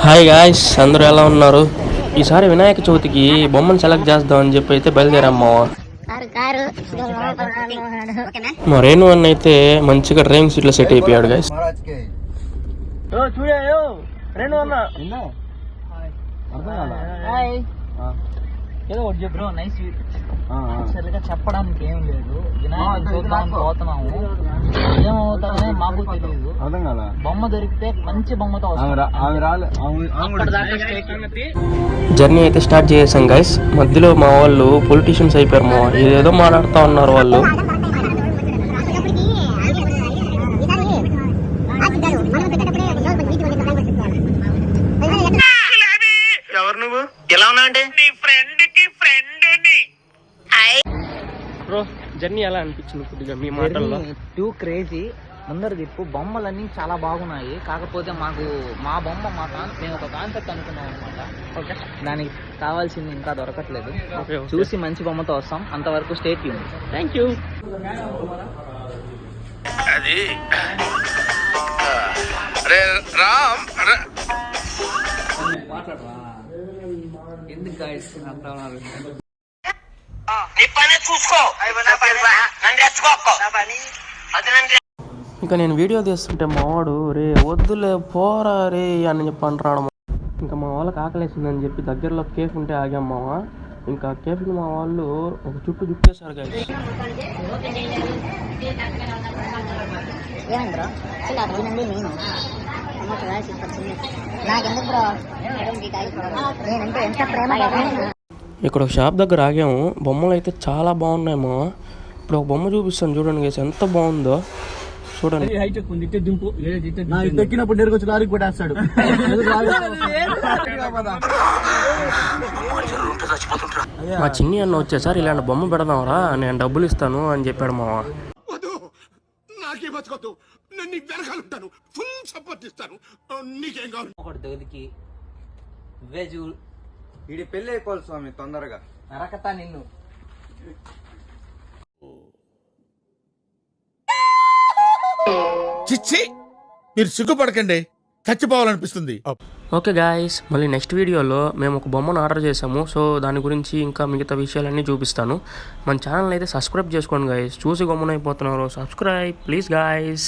Hi guys, అందరూ ఎలా ఉన్నారు? ఈసారి వినాయక చవితికి బొమ్మను సెలెక్ట్ చేద్దామని చెప్పి అయితే బయలుదేరమ్మా. మా రేణు అన్న అయితే మంచిగా డ్రైవింగ్ సీట్లో సెట్ అయిపోయాడు గాయ్స్. ఏదో ఒకటి చెప్పు నైస్ సరిగా చెప్పడానికి ఏం లేదు. వినాయకుడు చూద్దామని పోతున్నాము, ఏమవుతామో మాకు తెలియదు. బొమ్మ దొరికితే మంచి బొమ్మతో జర్నీ అయితే స్టార్ట్ చేసాం గైస్. మధ్యలో మా వాళ్ళు పొలిటీషియన్స్ అయిపోయారు. మా ఏదేదో మాట్లాడుతూ ఉన్నారు వాళ్ళు. ఎవరు నువ్వు? ఎలా ఉన్నా అంటే నీ ఫ్రెండ్ కి ఫ్రెండ్ ని. బ్రో, జర్నీ ఎలా అనిపించింది కొద్దిగా మీ మాటల్లో? Two crazy. ముందర దిప్పు బొమ్మలన్నీ చాలా బాగున్నాయి. కాకపోతే మాకు మా బొమ్మ మేము ఒక కాన్సెప్ట్ అనుకున్నాం అనమాట. ఓకే, దానికి కావాల్సింది ఇంకా దొరకట్లేదు. చూసి మంచి బొమ్మతో వస్తాం. అంతవరకు స్టే ట్యూన్. Thank you. అది రామ్ ఎందుకు గాయస్ ఇంకా నేను వీడియో తీస్తుంటే మావాడు రే వద్దులే పోరా రే అని చెప్పి అంటున్నాడు. ఇంకా మా వాళ్ళకి ఆకలేసిందని చెప్పి దగ్గరలో కేఫ్ ఉంటే ఆగాం మామ. ఇంకా కేఫ్కి మా వాళ్ళు ఒక చుట్టూ చుట్టేశారు గాయస్. ఇక్కడ ఒక షాప్ దగ్గర ఆగాము. బొమ్మలు అయితే చాలా బాగున్నాయి మా. ఇప్పుడు ఒక బొమ్మ చూపిస్తాను చూడండి గైస్, ఎంత బాగుందో చూడండి. మా చిన్ని అన్న వచ్చేసారి ఇలాంటి బొమ్మ పెడదాంరా, నేను డబ్బులు ఇస్తాను అని చెప్పాడు మావా. ఒకటి దొరికి వెజ్ వీడి పెళ్లి అయిపోవాలి స్వామి తొందరగా. నరకతా నిన్ను. చిచ్చి, మీరు సిగ్గుపడకండి, చచ్చిపోవాలనిపిస్తుంది. ఓకే గాయస్, మళ్ళీ నెక్స్ట్ వీడియోలో మేము ఒక బొమ్మను ఆర్డర్ చేసాము. సో దాని గురించి ఇంకా మిగతా విషయాలన్నీ చూపిస్తాను. మన ఛానల్ అయితే సబ్స్క్రైబ్ చేసుకోండి గాయస్. చూసి గమ్మునైపోతున్నారు. Subscribe please guys.